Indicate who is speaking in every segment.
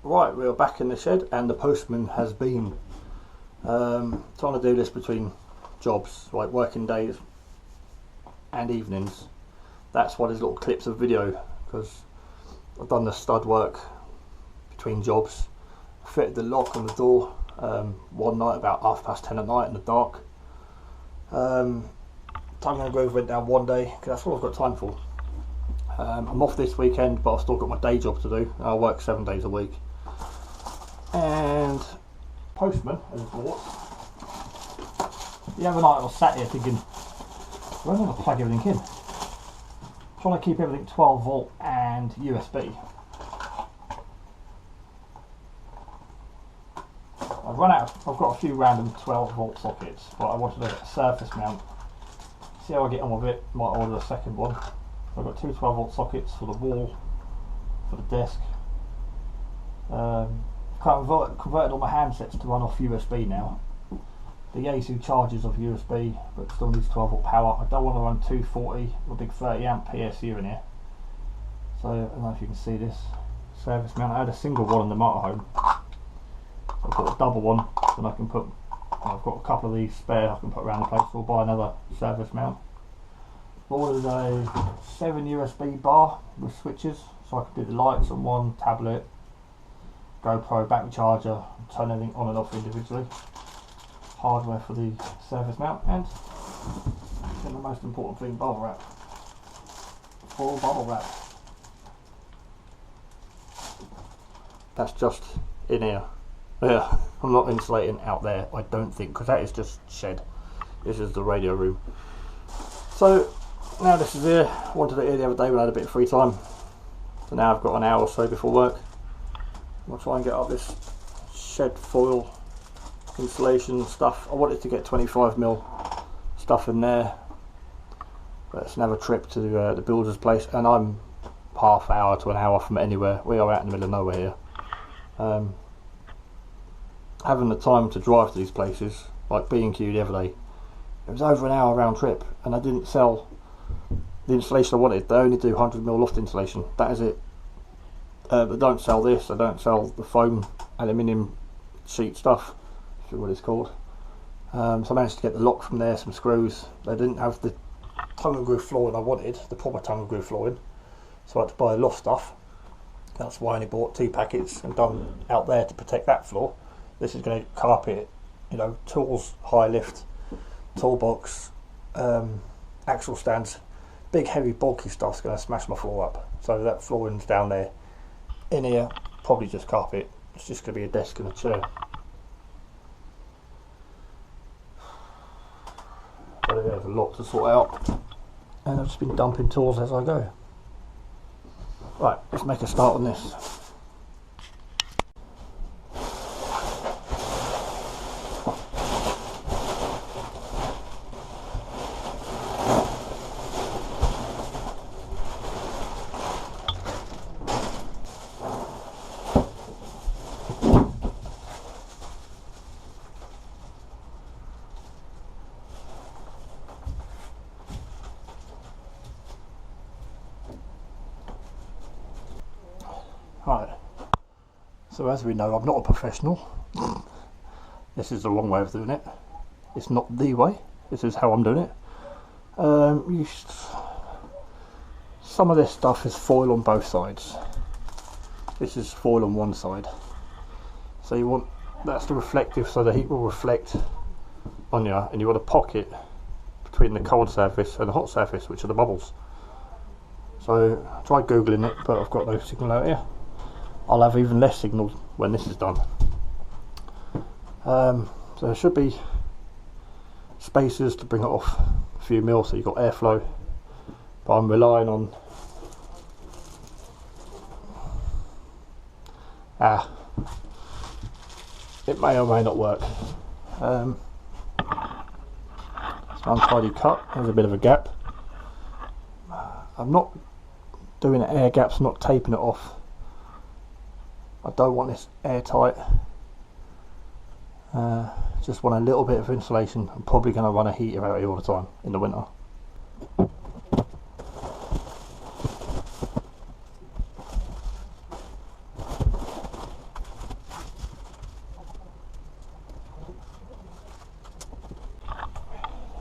Speaker 1: Right, we are back in the shed and the postman has been. Trying to do this between jobs, like working days and evenings. That's why there's little clips of video, because I've done the stud work between jobs. Fitted the lock on the door one night about 10:30 at night in the dark. Time and Grove went down one day because that's all I've got time for. I'm off this weekend, but I've still got my day job to do. I work 7 days a week. And postman has bought. The other night I was sat here thinking, where am I going to plug everything in? Trying to keep everything 12 volt and USB. I've got a few random 12 volt sockets, but I wanted a surface mount. See how I get on with it, might order a second one. I've got two 12 volt sockets for the wall, for the desk. Converted all my handsets to run off USB now. The AC charges off USB, but still needs 12 volt power. I don't want to run 240 or a big 30 amp PSU in here. So I don't know if you can see this surface mount. I had a single one in the motorhome. I've got a double one, and I can put. I've got a couple of these spare. I can put around the place. Or buy another surface mount. Ordered a 7 USB bar with switches, so I can do the lights on one, tablet, GoPro, battery charger, turn everything on and off individually. Hardware for the surface mount, and the most important thing, bubble wrap. Full bubble wrap. That's just in here. Yeah, I'm not insulating out there, I don't think, because that is just shed. This is the radio room. So now this is here. I wanted it here the other day when I had a bit of free time. So now I've got an hour or so before work. I'll try and get up this shed foil insulation stuff. I wanted to get 25mm stuff in there, but it's another trip to the builder's place, and I'm half hour to an hour from anywhere. We are out in the middle of nowhere here. Having the time to drive to these places, like B&Q the other day, it was over an hour round trip, and I didn't sell the insulation I wanted. They only do 100mm loft insulation, that is it. They don't sell this, they don't sell the foam aluminium sheet stuff, I forget what it's called. So I managed to get the lock from there, some screws. They didn't have the tongue and groove flooring I wanted, the proper tongue and groove flooring, so I had to buy loft stuff. That's why I only bought 2 packets and done out there to protect that floor. This is going to carpet, you know, tools, high lift, toolbox, axle stands, big heavy bulky stuff's going to smash my floor up. So that flooring's down there. In here, probably just carpet. It's just going to be a desk and a chair. But there's a lot to sort out, and I've just been dumping tools as I go. Right, let's make a start on this. Right, so as we know, I'm not a professional. This is the wrong way of doing it. It's not the way, this is how I'm doing it. Some of this stuff is foil on both sides. This is foil on one side. So you want, that's the reflective, so the heat will reflect on you, and you want a pocket between the cold surface and the hot surface, which are the bubbles. So I tried googling it, but I've got no signal out here. I'll have even less signal when this is done. So there should be spacers to bring it off a few mils so you've got airflow, but I'm relying on it may or may not work. It's an untidy cut, there's a bit of a gap. I'm not doing air gaps, not taping it off. I don't want this airtight. Just want a little bit of insulation. I'm probably going to run a heater out here all the time in the winter.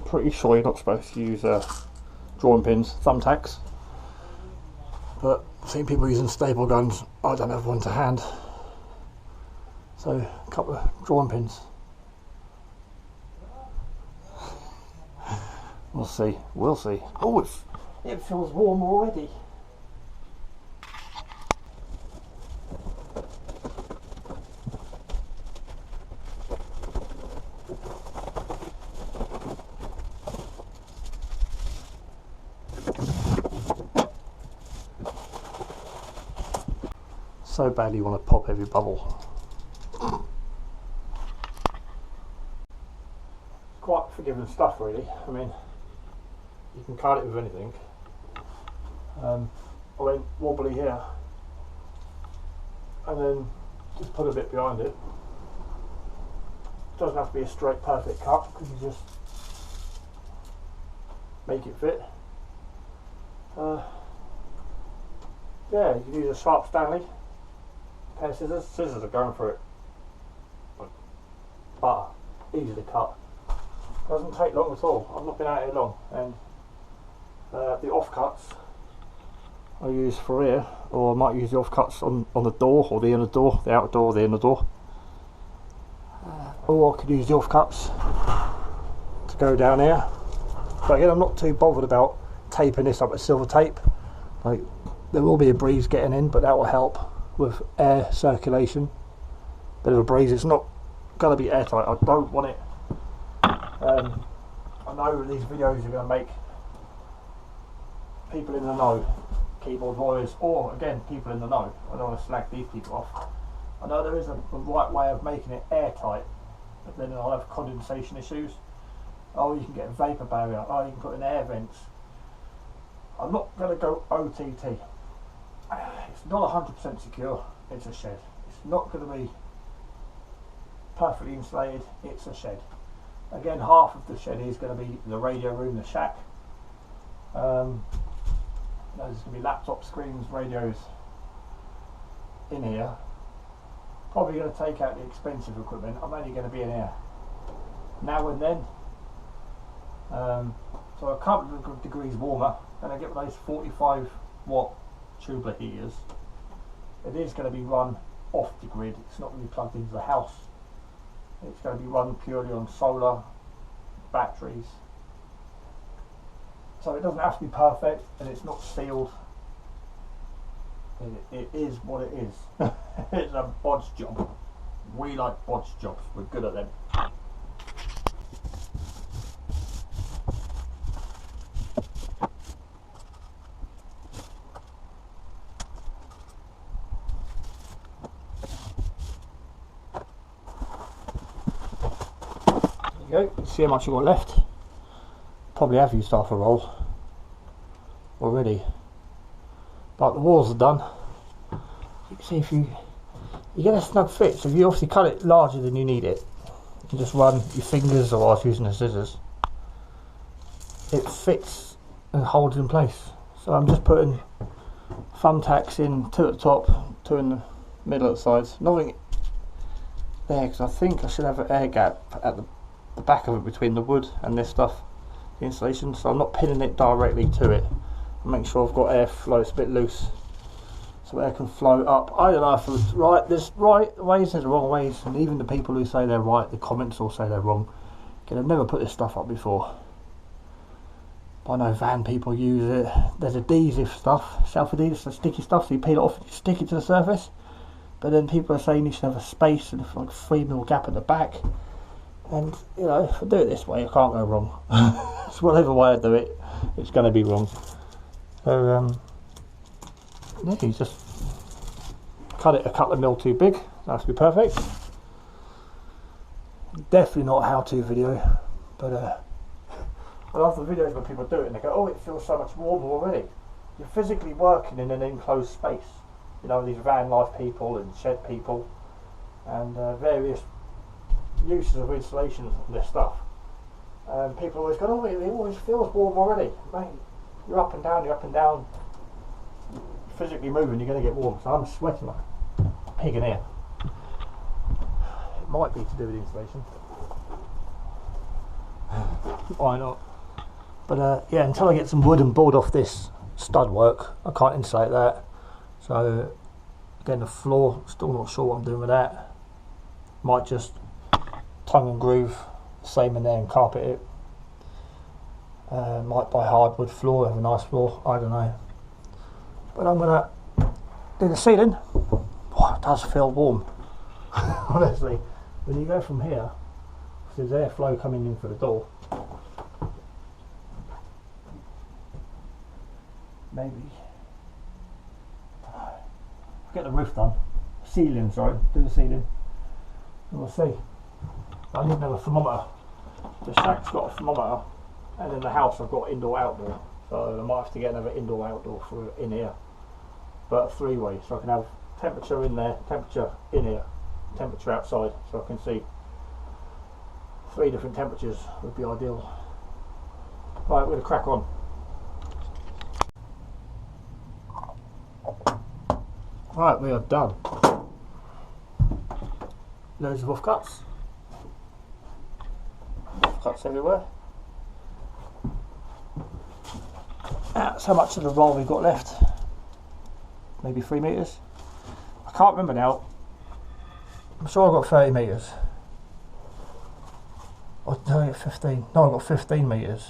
Speaker 1: pretty sure you're not supposed to use drawing pins, thumbtacks, but I've seen people using staple guns. I don't have one to hand, so a couple of drawing pins. We'll see, we'll see. Oh, it feels warm already. So badly want to pop every bubble. Quite forgiving stuff really. I mean, you can cut it with anything. I went wobbly here and then just put a bit behind it. Doesn't have to be a straight perfect cut because you just make it fit. Yeah, you can use a sharp Stanley. Pair of scissors. Scissors are going for it. Like butter, easy to cut. Doesn't take long at all. I've not been out here long, and the offcuts I use for here, or I might use the offcuts on the door or the inner door, the outer door, or the inner door. Or I could use the offcuts to go down here. But again, I'm not too bothered about taping this up with silver tape. Like, there will be a breeze getting in, but that will help with air circulation. Bit of a breeze. It's not going to be airtight. I don't want it. I know these videos are going to make people in the know, keyboard warriors, or again people in the know. I don't want to slag these people off. I know there is a right way of making it airtight, but then I'll have condensation issues. Oh, you can get a vapor barrier. Oh, you can put in air vents. I'm not going to go OTT. It's not 100% secure. It's a shed. It's not going to be perfectly insulated. It's a shed. Again, half of the shed is going to be the radio room, the shack. There's going to be laptop screens, radios in here. Probably going to take out the expensive equipment. I'm only going to be in here now and then. So a couple of degrees warmer, and I get those 45 watt tubular heaters. It is going to be run off the grid. It's not going to be plugged into the house. It's going to be run purely on solar batteries. So it doesn't have to be perfect, and it's not sealed. It is what it is. It's a bodge job. We like bodge jobs. We're good at them. There you go. See how much I've got left. Probably have used half a roll already. But the walls are done. You can see if you get a snug fit. So if you obviously cut it larger than you need it, you can just run your fingers, or I was using the scissors. It fits and holds in place. So I'm just putting thumbtacks in, 2 at the top, 2 in the middle at the sides. Nothing there because I think I should have an air gap at the back of it between the wood and this stuff, the insulation. So I'm not pinning it directly to it. Make sure I've got airflow. It's a bit loose, so air can flow up. I don't know if it's right. There's right ways, there's wrong ways, and even the people who say they're right, the comments all say they're wrong. Again, I've never put this stuff up before, but I know van people use it. There's adhesive stuff, self-adhesive, the sticky stuff, so you peel it off and you stick it to the surface. But then people are saying you should have a space and like 3mm gap at the back. And you know, if I do it this way, I can't go wrong. So whatever way I do it, it's going to be wrong. So yeah, you just cut it a couple of mil too big. That has to be perfect. Definitely not a how-to video, but I love the videos when people do it and they go, "Oh, it feels so much warmer already." You're physically working in an enclosed space. You know, these van life people and shed people, and various uses of insulation and this stuff. People always go, "Oh, it always feels warm already." Mate, you're up and down, you're physically moving, you're going to get warm. So I'm sweating like a pig in here. It might be to do with insulation. Why not? But yeah, until I get some wood and board off this stud work, I can't insulate that. So again, the floor, still not sure what I'm doing with that. Might just tongue and groove the same in there and carpet it. Might buy hardwood floor, have a nice floor, I don't know. But I'm gonna do the ceiling. Oh, it does feel warm. Honestly, when you go from here, there's airflow coming in through the door. Maybe get the roof done. Ceiling, sorry, do the ceiling. And we'll see. I need another thermometer. The shack's got a thermometer, and in the house I've got indoor outdoor. So I might have to get another indoor outdoor for in here. But a 3-way, so I can have temperature in there, temperature in here, temperature outside, so I can see 3 different temperatures would be ideal. Right, we're going to crack on. Right, we are done. Loads of offcuts. Offcuts everywhere. That's how much of the roll we've got left. Maybe 3 metres. I can't remember now. I'm sure I've got 30 metres. Or no, I got 15. No, I've got 15 metres.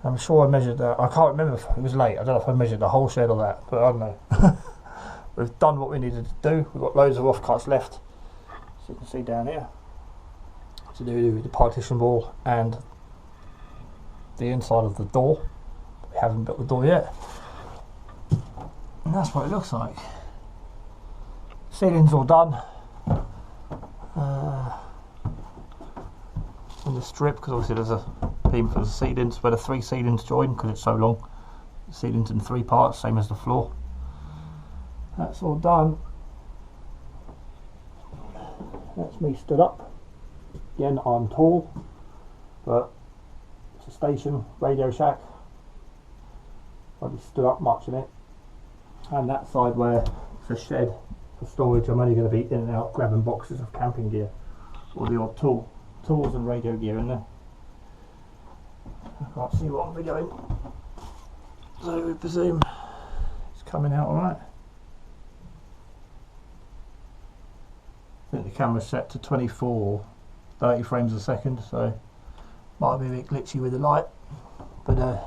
Speaker 1: I'm sure I measured that. I can't remember if it was late. I don't know if I measured the whole shed or that, but I don't know. We've done what we needed to do. We've got loads of offcuts left, so you can see down here, to do the partition wall and the inside of the door. We haven't built the door yet. And that's what it looks like. Ceiling's all done. On the strip, because obviously there's a beam for the ceilings where the 3 ceilings join, because it's so long. The ceiling's in 3 parts, same as the floor. That's all done. That's me stood up. Again, I'm tall, but it's a station, Radio Shack. I'll be stood up much in it. And that side where it's a shed for storage, I'm only going to be in and out grabbing boxes of camping gear or the odd tools and radio gear in there. I can't see what I'm videoing, so we presume it's coming out alright. I think the camera's set to 24 or 30 frames a second, so might be a bit glitchy with the light, but I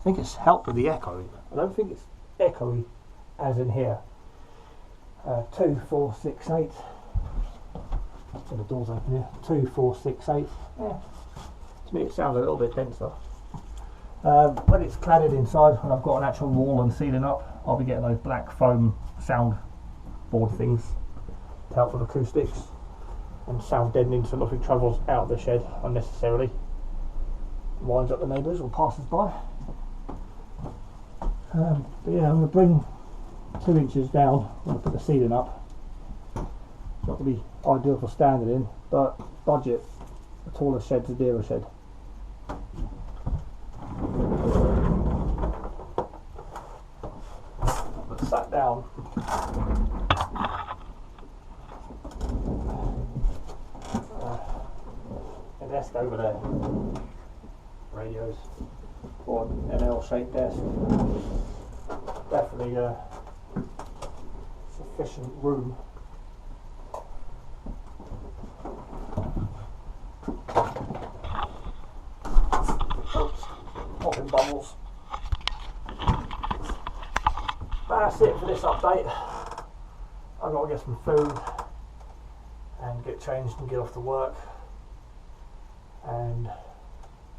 Speaker 1: think it's helped with the echoing. I don't think it's echoey as in here. 2, 4, 6, 8. So the door's open here. 2, 4, 6, 8. Yeah. To me it sounds a little bit denser. When it's cladded inside and I've got an actual wall and ceiling up, I'll be getting those black foam sound board things to help with acoustics and sound deadening so nothing travels out of the shed unnecessarily. Winds up the neighbours or passers by. But yeah, I'm going to bring 2 inches down when I put the ceiling up. It's not going to be ideal for standing in, but budget, a taller shed's a dearer shed. But sat down. A desk over there. Radios. Or an L-shaped desk. Definitely sufficient room. Oops, popping bubbles. That's it for this update. I've got to get some food and get changed and get off to work. And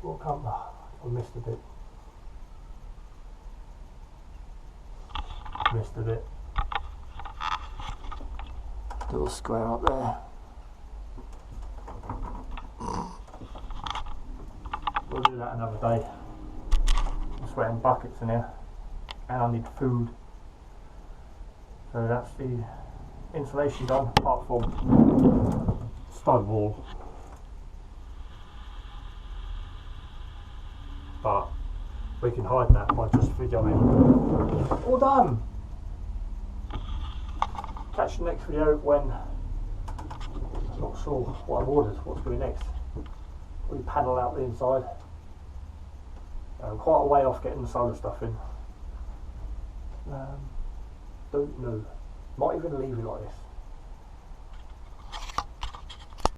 Speaker 1: we'll come. I missed a bit. Little square up there. We'll do that another day. I'm sweating buckets in here, and I need food. So that's the insulation done, apart from stud wall. But we can hide that by just videoing. All done! Catch the next video when I'm not sure what I've ordered, what's going next. We panel out the inside I'm quite a way off getting the solar stuff in. Don't know. Might even leave it like this.